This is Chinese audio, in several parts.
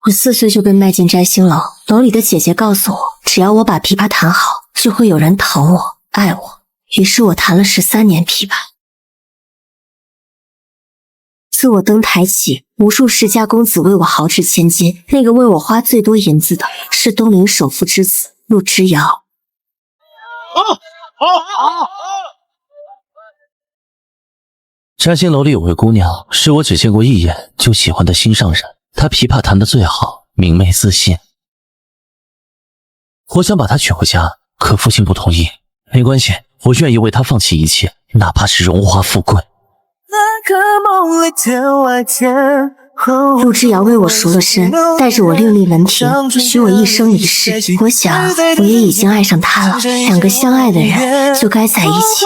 我4岁就被卖进摘星楼，楼里的姐姐告诉我，只要我把琵琶弹好，就会有人疼我、爱我。于是我弹了13年琵琶。自我登台起，无数世家公子为我豪掷千金，那个为我花最多银子的是东陵首富之子陆之遥。摘星楼里有位姑娘，是我只见过一眼就喜欢的心上人。她琵琶弹得最好，明媚自信。我想把她娶回家，可父亲不同意。没关系，我愿意为她放弃一切，哪怕是荣华富贵。陆之遥为我赎了身，带着我另立门庭，许我一生一世。我想，我也已经爱上他了。2个相爱的人就该在一起。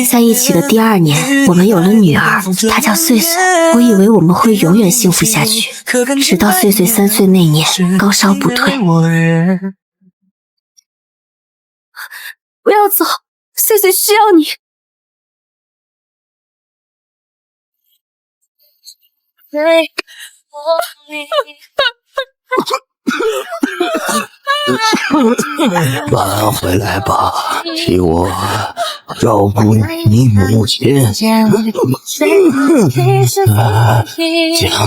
在一起的第2年，我们有了女儿，她叫穗穗。我以为我们会永远幸福下去，直到穗穗3岁那年，高烧不退。不要走，穗穗需要你。晚安回来吧，替我照顾你母亲。将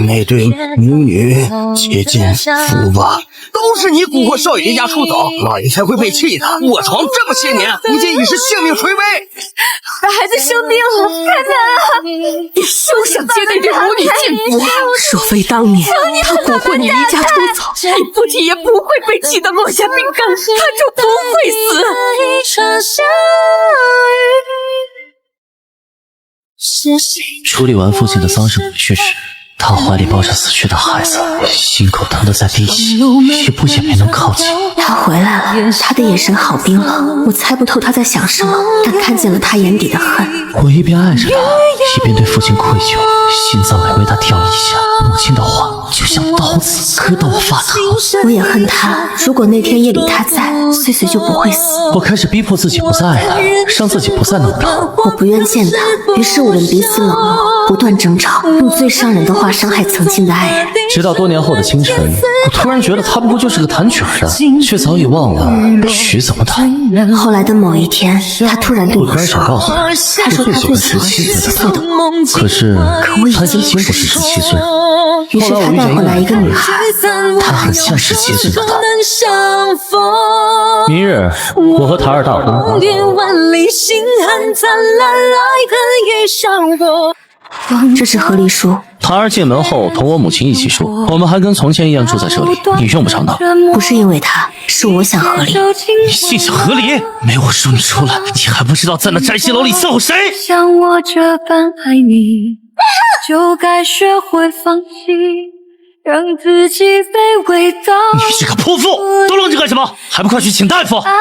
那对母女接进府吧。都是你蛊惑少爷离家出走，老爷才会被气的。卧床这么些年，如今已是性命垂危。孩子生病了，太难了！你休想接那对母女进府！若非当年他蛊惑你离家出走，你父亲也不会被气得落下病根，他就不会死。处理完父亲的丧事回去时，他怀里抱着死去的孩子，心口疼得在滴血，一步也没能靠近。他回来了，他的眼神好冰冷，我猜不透他在想什么，但看见了他眼底的恨。我一边爱着他，一边对父亲愧疚，心脏每为他跳一下，母亲的话就像刀子割得我发疼。我也恨他，如果那天夜里他在，穗穗就不会死。我开始逼迫自己不再爱他，让自己不再能疼。我不愿见他，于是我们彼此冷漠，不断争吵，用最伤人的话伤害曾经的爱人。直到多年后的清晨，我突然觉得他不过就是个弹曲儿的，却早已忘了曲怎么弹。后来的某一天，他突然对我说，他说他最喜欢17岁的我，可是他已经不是17岁了。于是他带回来一个女孩，她很像17岁的他。明日我和台儿大婚欢。这是和离书。台儿进门后同我母亲一起说，我们还跟从前一样住在这里，你用不着闹。不是因为他，是我想和离。你心想和离？没我说你出来，你还不知道在那摘星楼里伺候谁？像我这般爱你，就该学会放弃，让自己卑微到。你这个泼妇，都愣着干什么？还不快去请大夫！爱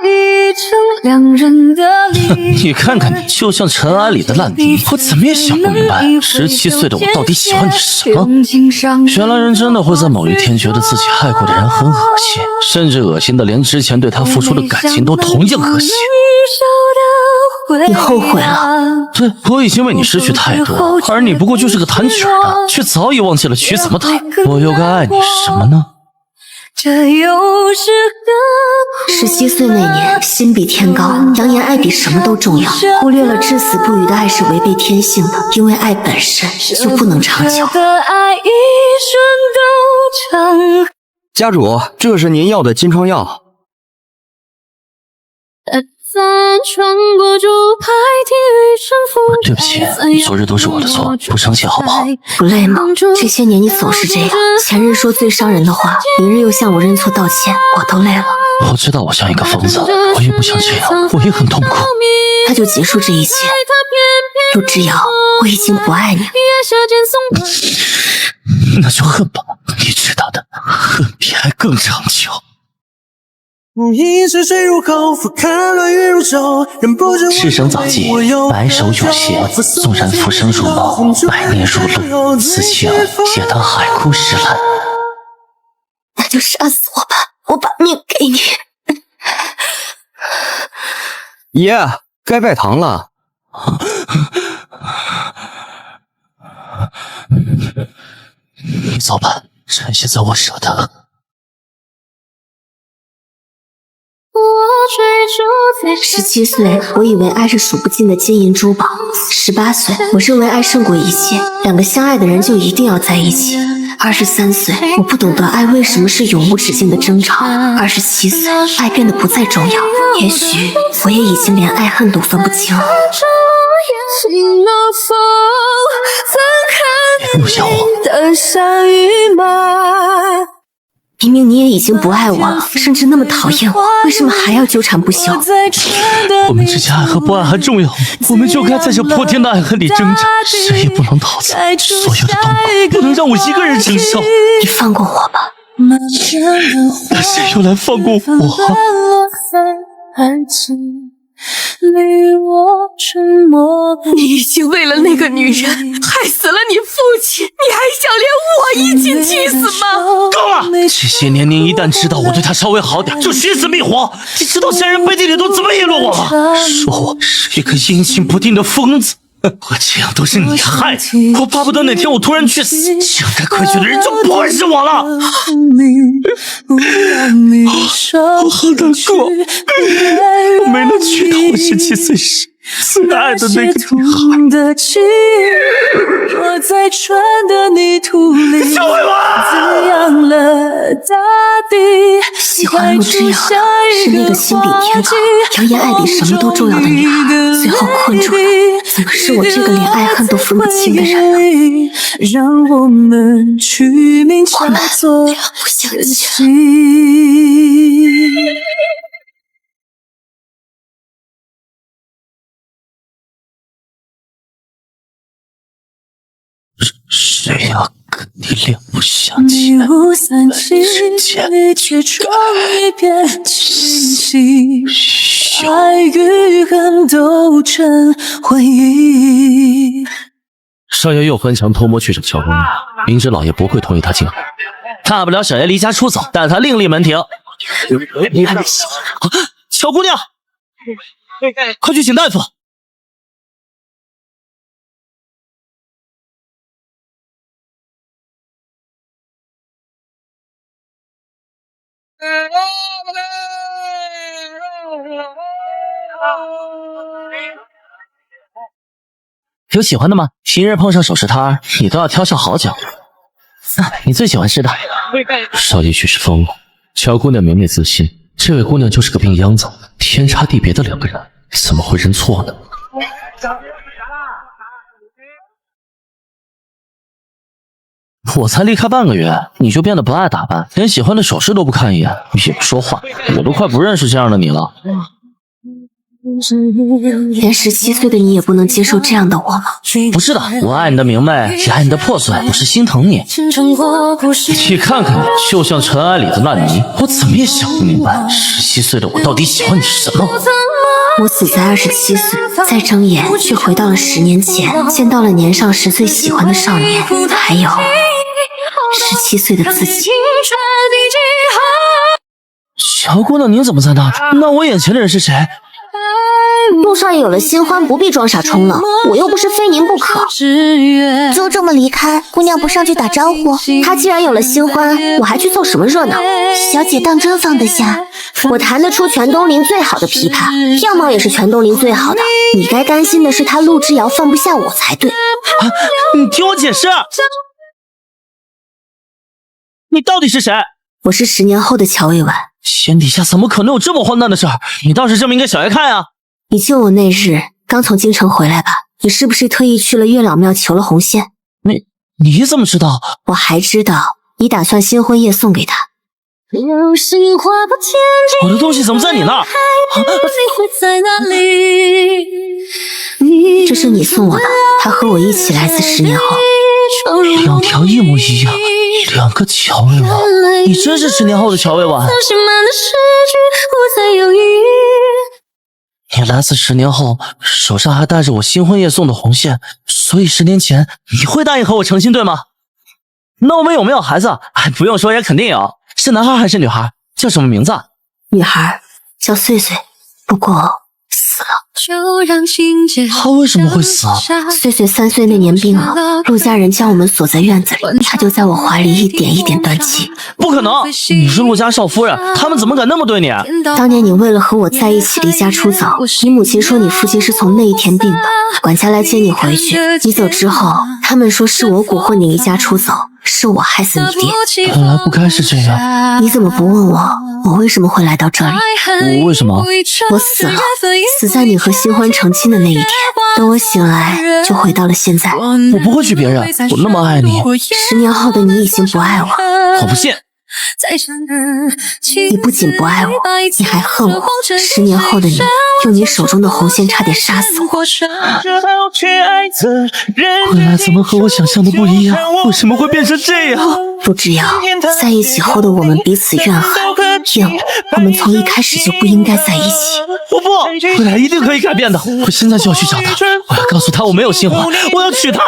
已成2人的理。你看看你，就像尘埃里的烂泥，我怎么也想不明白，17岁的我到底喜欢你什么？原来人真的会在某一天觉得自己爱过的人很恶心，甚至恶心的连之前对他付出的感情都同样恶心。你后悔了？对，我已经为你失去太多，而你不过就是个弹曲的，却早已忘记了曲怎么弹。我又该爱你什么呢？这又是个17岁那年，心比天高，扬言爱比什么都重要，忽略了至死不渝的爱是违背天性的，因为爱本身就不能长久。家主，这是您要的金疮药。对不起，昨日都是我的错，不生气好不好？不累吗？这些年你总是这样，前日说最伤人的话，明日又向我认错道歉，我都累了。我知道我像一个疯子，我也不想这样，我也很痛苦。那就结束这一切。陆之遥，我已经不爱你了。那就恨吧，你知道的，恨比爱更长久。赤生早季，白首有邪，纵然浮生如梦，百年如露，此情也当海枯石烂。那就杀死我吧，我把命给你。爷，该拜堂了。你走吧。趁现在我舍得。17岁，我以为爱是数不尽的金银珠宝；18岁，我认为爱胜过一切，两个相爱的人就一定要在一起。23岁，我不懂得爱为什么是永无止境的争吵。27岁，爱变得不再重要，也许我也已经连爱恨都分不清了。别不想我。明明你也已经不爱我了，甚至那么讨厌我，为什么还要纠缠不休？我们之间爱和不爱还重要吗？我们就该在这破天的爱恨里挣扎，谁也不能逃走，所有的痛苦不能让我一个人承受。你放过我吧。那谁又来放过我？你已经为了那个女人害死了你父亲，你还想连我一起气死吗？够了！这些年您一旦知道我对他稍微好点，就寻死觅活。你知道前人背地里都怎么议论我吗？说我是一个阴晴不定的疯子。我这样都是你害的，我巴不得哪天我突然去死，这样该愧疚的人就不会是我了。我好难过，我没能娶到我17岁时最爱的那个女孩。小慧娃，喜欢陆之遥的是那个心比天高、扬言爱比什么都重要的女孩，最后困住了，怎么是我这个连爱恨都分不清的人呢？我们不相信。谁要跟你两不相欠？时间爱与恨都成回忆。少爷又翻墙偷摸去找乔姑娘，明知老爷不会同意他进来，大不了小爷离家出走，但他另立门庭。乔姑娘，快去请大夫！有喜欢的吗？平日碰上首饰摊，你都要挑选好久。你最喜欢吃的？少爷许是疯了。乔姑娘明媚自信，这位姑娘就是个病秧子，天差地别的两个人，怎么会认错呢？我才离开半个月，你就变得不爱打扮，连喜欢的首饰都不看一眼，也不说话，我都快不认识这样的你了。连17岁的你也不能接受这样的我吗？不是的，我爱你的明媚，也爱你的破碎，我是心疼你。你看看你，就像尘埃里的烂泥，我怎么也想不明白，17岁的我到底喜欢你什么？我死在27岁，再睁眼却回到了10年前，见到了年少时最喜欢的少年，还有17岁的自己。乔姑娘，您怎么在那儿？那我眼前的人是谁？陆少爷有了新欢，不必装傻充愣，我又不是非您不可。就这么离开，姑娘不上去打招呼？他既然有了新欢，我还去凑什么热闹？小姐当真放得下？我弹得出全东林最好的琵琶，样貌也是全东林最好的。你该甘心的是他陆之遥放不下我才对。你听我解释，你到底是谁？我是10年后的乔未晚。天底下怎么可能有这么荒诞的事儿？你倒是证明给小爷看啊！你救我那日刚从京城回来吧？你是不是特意去了月老庙求了红线？你怎么知道？我还知道你打算新婚夜送给他。我的东西怎么在你那儿？这是你送我的，他和我一起来自10年后。两条一模一样，两个乔未晚，你真是10年后的乔未晚。你来自10年后，手上还带着我新婚夜送的红线，所以10年前你会答应和我成亲，对吗？那我们有没有孩子？不用说也肯定有，是男孩还是女孩？叫什么名字？女孩叫岁岁，不过死了。他为什么会死啊？岁岁3岁那年病了，陆家人将我们锁在院子里，他就在我怀里一点一点断气。不可能！你是陆家少夫人，他们怎么敢那么对你？当年你为了和我在一起离家出走，你母亲说你父亲是从那一天病的，管家来接你回去。你走之后，他们说是我蛊惑你离家出走，是我害死你爹。本来不该是这样。你怎么不问我为什么会来到这里？我为什么？我死了，死在你和新欢成亲的那一天。等我醒来，就回到了现在。我不会娶别人，我那么爱你。10年后的你已经不爱我，我不信。你不仅不爱我，你还恨我。10年后的你，用你手中的红线差点杀死我。未来怎么和我想象的不一样？为什么会变成这样？陆之遥，在一起后的我们彼此怨恨、怨我，我们从一开始就不应该在一起。我不，未来一定可以改变的。我现在就要去找他，我要告诉他我没有新欢，我要娶她。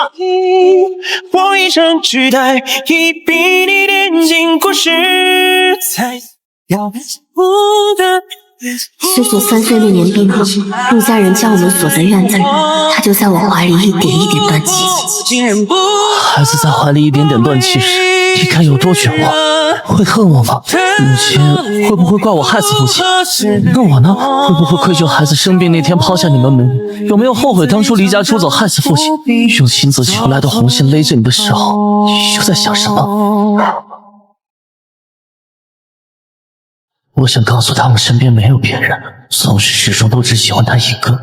我一生期待一笔你点进故事才要不得。岁岁3岁那年病了，陆家人将我们锁在院子里，他就在我怀里一点一点断气。孩子在怀里一点点断气时，你该有多绝望？会恨我吗？母亲会不会怪我害死父亲？那我呢？会不会愧疚孩子生病那天抛下你们母女？有没有后悔当初离家出走害死父亲？用亲自求来的红线勒着你的时候，又在想什么？我想告诉他，我身边没有别人，从始至终都只喜欢他一个，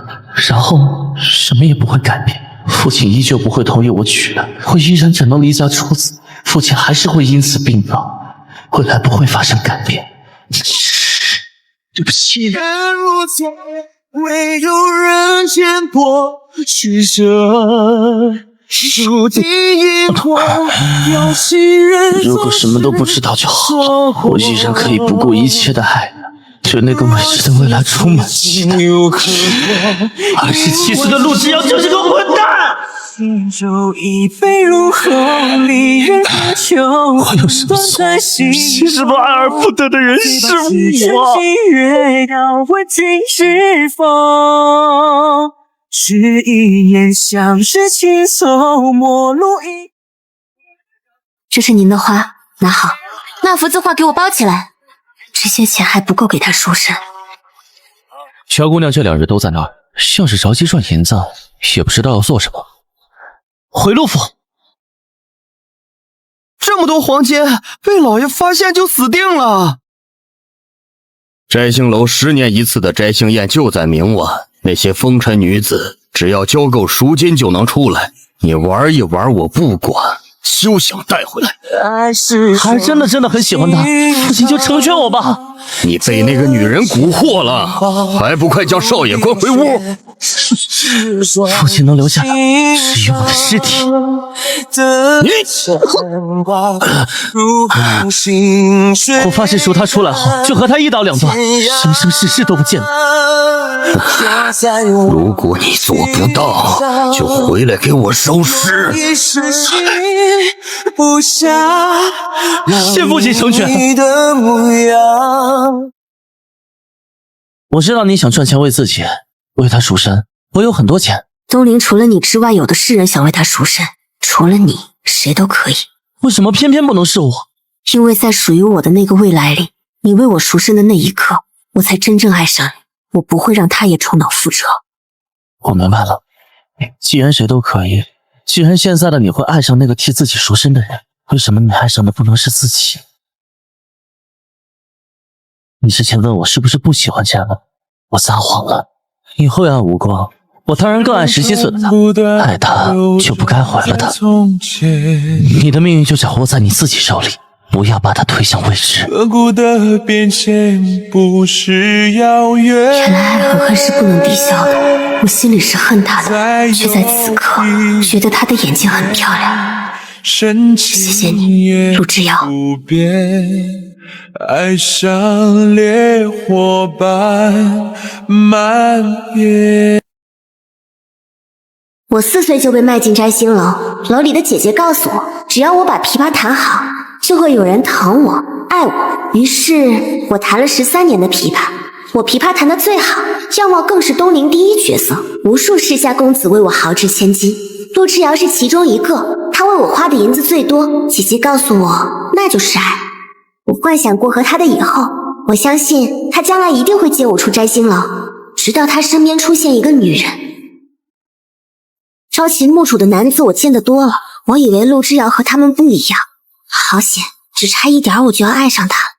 然后什么也不会改变。父亲依旧不会同意我娶她，我依然只能离家出走，父亲还是会因此病倒，未来不会发生改变。对不起。唯有人间多曲折，注定也过有心人。如果什么都不知道就好了，我依然可以不顾一切的爱你，对那个未知的未来充满期待。27岁的陆之遥就是个混蛋！酒一杯入喉，离人酒。我有什么错？其实不爱而不得的人是我。月到问君是否？是一眼相识轻松陌路一。这是您的花，拿好。那幅字画给我包起来。这些钱还不够给他赎身。乔姑娘这2日都在那儿，像是着急赚银子，也不知道要做什么。回陆府。这么多黄金，被老爷发现就死定了。摘星楼10年一次的摘星宴就在明晚，那些风尘女子只要交够赎金就能出来，你玩一玩我不管，休想带回来。还真的很喜欢他，父亲就成全我吧。你被那个女人蛊惑了，还不快将少爷关回屋？父亲能留下的是我的尸体。我发誓赎他出来后，就和他一刀两断，生生世世都不见了。如果你做不到，就回来给我收尸。谢父亲成全。我知道你想赚钱为自己，为他赎身。我有很多钱。东陵除了你之外，有的是人想为他赎身，除了你，谁都可以。为什么偏偏不能是我？因为在属于我的那个未来里，你为我赎身的那一刻，我才真正爱上你。我不会让他也重蹈覆辙。我明白了，既然谁都可以，既然现在的你会爱上那个替自己赎身的人，为什么你爱上的不能是自己？你之前问我是不是不喜欢钱了，我撒谎了。以后要无光，我当然更爱17岁的他，爱他就不该毁了他。你的命运就掌握在你自己手里，不要把它推向未知。原来爱和恨是不能抵消的，我心里是恨他的，却在此刻觉得他的眼睛很漂亮。谢谢你，陆之遥。爱上烈火般蔓延。我4岁就被卖进摘星楼，楼里的姐姐告诉我，只要我把琵琶弹好，就会有人疼我、爱我。于是我弹了13年的琵琶，我琵琶弹得最好，样貌更是东陵第一绝色，无数世家公子为我豪掷千金，陆之遥是其中一个，他为我花的银子最多。姐姐告诉我，那就是爱。我幻想过和他的以后，我相信他将来一定会接我出摘星楼，直到他身边出现一个女人。朝秦暮楚的男子我见得多了，我以为陆之遥和他们不一样，好险，只差一点我就要爱上他。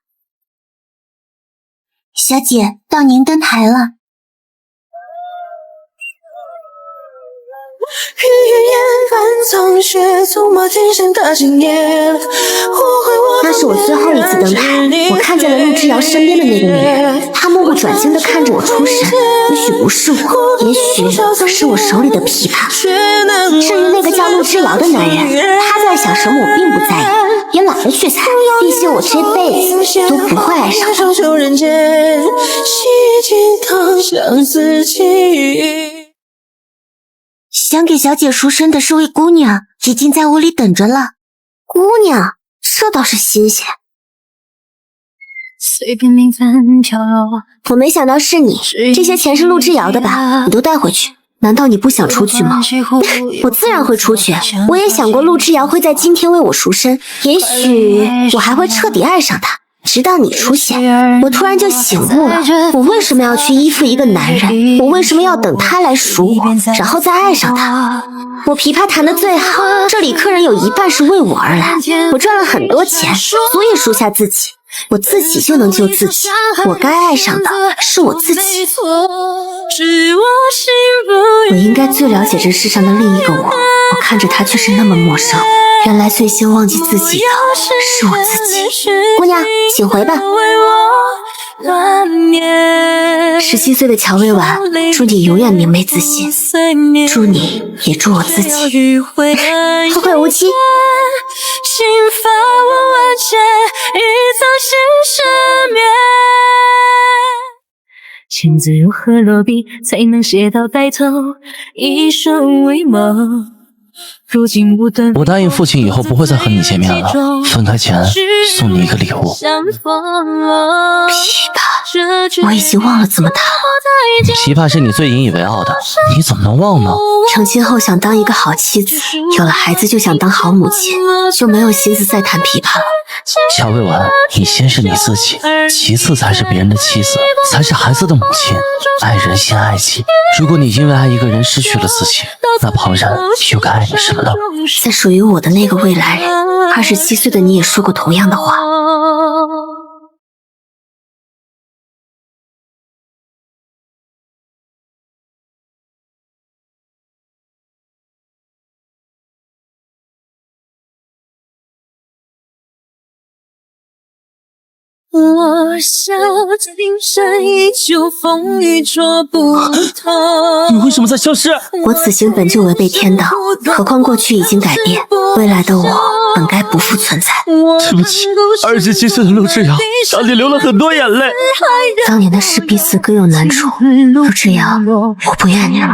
小姐，到您登台了。那是我最后一次登台，我看见了陆之遥身边的那个女人，她目不转睛地看着我出神，也许不是我，也许是我手里的琵琶。至于那个叫陆之遥的男人，他在想什么我并不在意，也懒得去猜，毕竟我这辈子都不会爱上他。想给小姐赎身的是位姑娘，已经在屋里等着了。姑娘，这倒是新鲜。随便平凡飘落。我没想到是你，这些钱是陆之遥的吧？你都带回去。难道你不想出去吗？我自然会出去。我也想过陆之遥会在今天为我赎身，也许我还会彻底爱上他。直到你出现，我突然就醒悟了，我为什么要去依附一个男人？我为什么要等他来赎我，然后再爱上他？我琵琶弹得最好，这里客人有一半是为我而来，我赚了很多钱，所以赎下自己，我自己就能救自己。我该爱上的是我自己。我应该最了解这世上的另一个我看着他却是那么陌生。原来最先忘记自己的是我自己。姑娘，请回吧。17岁的乔薇婉，祝你永远明媚自信，祝你也祝我自己后会无期。签字如何落笔才能写到白头，一生为梦。如今无端，我答应父亲以后不会再和你见面了，分开前送你一个礼物。琵琶，我已经忘了怎么弹了。琵琶是你最引以为傲的，你怎么能忘呢？成亲后想当一个好妻子，有了孩子就想当好母亲，就没有心思再弹琵琶了。乔薇婉，你先是你自己，其次才是别人的妻子，才是孩子的母亲。爱人先爱己。如果你因为爱一个人失去了自己，那旁人又该爱你什么呢？在属于我的那个未来人，27岁的你也说过同样的话。我笑着冰山依旧，风雨捉不透。你为什么在消失？我此行本就违背天道，何况过去已经改变，未来的我本该不复存在。对不起，27岁的陆之遥，让你流了很多眼泪。当年的事彼此各有难处，陆之遥，我不怨你了。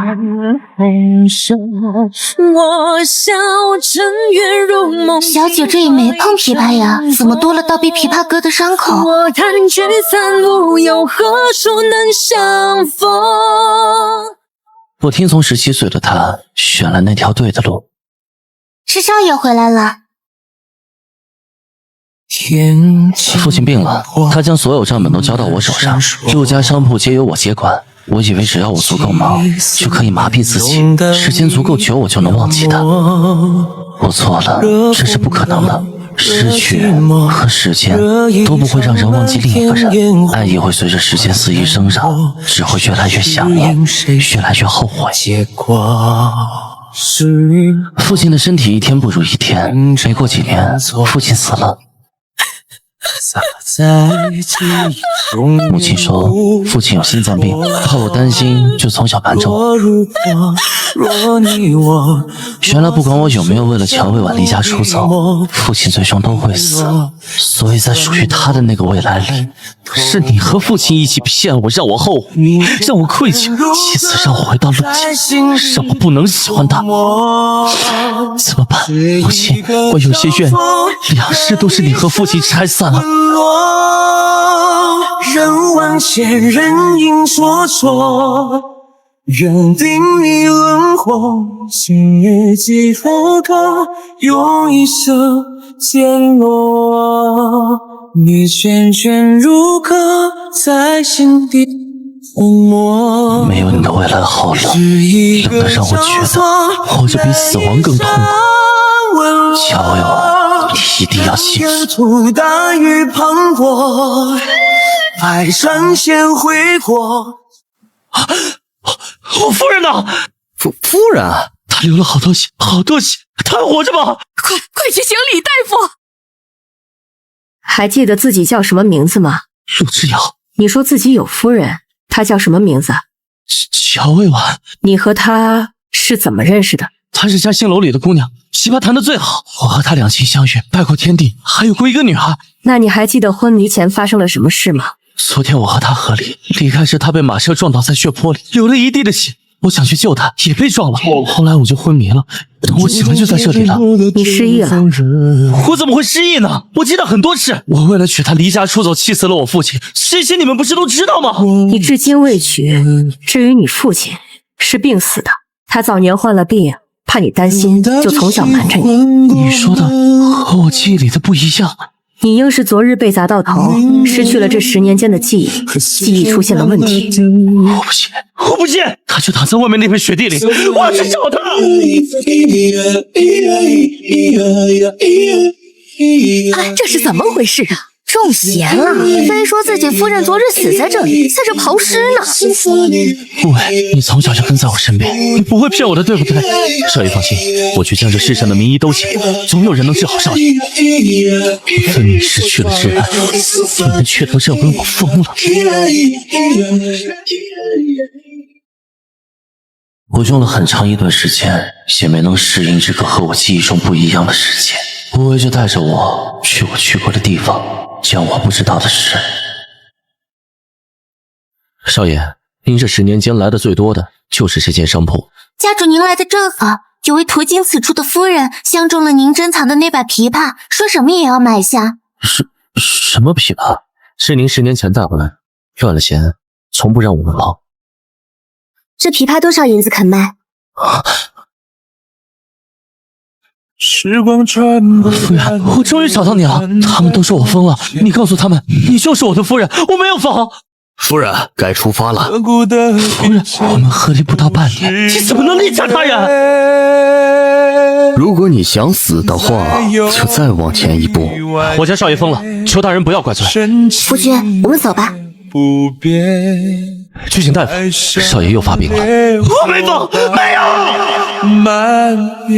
小姐这也没碰琵琶呀，怎么多了道比琵琶割的伤口？我弹去三路，又何处能相逢？我听从17岁的他选了那条对的路。是少爷回来了。父亲病了，他将所有账本都交到我手上，陆家商铺皆由我接管。我以为只要我足够忙，就可以麻痹自己，时间足够久，我就能忘记他。我错了，这是不可能的。失去和时间都不会让人忘记另一个人，爱也会随着时间肆意生长，只会越来越想念，越来越后悔。父亲的身体一天不如一天，没过几年，父亲死了。母亲说父亲有心脏病，怕我担心，就从小瞒着我。原来不管我有没有为了乔薇婉离家出走，父亲最终都会死。所以在属于他的那个未来里，是你和父亲一起骗我，让我后悔，让我愧疚，其次让我回到陆家，让我不能喜欢他。怎么办？母亲，我有些怨，两世都是你和父亲拆散了。人望仙人影灼灼，认定你轮廓，今日几何刻，用一生渐落，你卷卷如歌，在心底沉默。没有你的未来好冷，冷得让我觉得活着比死亡更痛苦。乔伟文，你一定要记住。大雨磅礴，百转千回过。我夫人呢？夫人，她流了好多血，好多血，她还活着吗？快去行礼，大夫！还记得自己叫什么名字吗？陆之遥。你说自己有夫人，她叫什么名字？乔未婉。你和她是怎么认识的？她是嘉兴楼里的姑娘，琵琶弹得最好。我和她两情相悦，拜过天地，还有过一个女儿。那你还记得昏迷前发生了什么事吗？昨天我和她合离，离开时她被马车撞倒在血泊里，流了一地的血。我想去救她，也被撞了。后来我就昏迷了，等我醒来就在这里了。你失忆了？我怎么会失忆呢？我记得很多事。我为了娶她离家出走，气死了我父亲。这些你们不是都知道吗？你至今未娶。至于你父亲，是病死的。他早年患了病，怕你担心，就从小瞒着你。你说的和我记忆里的不一样。你应是昨日被砸到头，失去了这10年间的记忆，记忆出现了问题。我不信，我不信！他就躺在外面那片雪地里，我要去找他。这是怎么回事啊？中邪了，非说自己夫人昨日死在这里，在这刨尸呢。喂，你从小就跟在我身边，你不会骗我的，对不对？少爷放心，我去将这世上的名医都请，总有人能治好少爷。我分明失去了挚爱，你们却都认为我疯了。我用了很长一段时间，也没能适应这个和我记忆中不一样的世界。无为就带着我去过的地方，讲我不知道的事。少爷，您这10年间来的最多的就是这间商铺。家主您来的正好，有位途经此处的夫人相中了您珍藏的那把琵琶，说什么也要买下。什么琵琶？是您10年前带回来，赚了钱从不让我们碰。这琵琶多少银子肯卖？时光穿过，夫人，我终于找到你了。他们都说我疯了，你告诉他们，你就是我的夫人，我没有疯。夫人，该出发了。夫人，我们合离不到半年，你怎么能力杀他人？如果你想死的话，就再往前一步。我家少爷疯了，求大人不要怪罪。夫君，我们走吧。去请大夫，少爷又发病了。我没疯，没有。漫遍，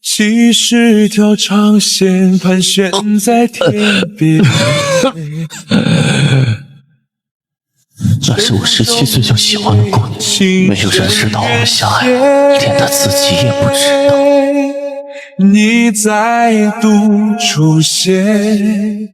几十条长线盘旋在天边。那是我17岁就喜欢的姑娘，没有人知道我们相爱了，连她自己也不知道。你再度出现。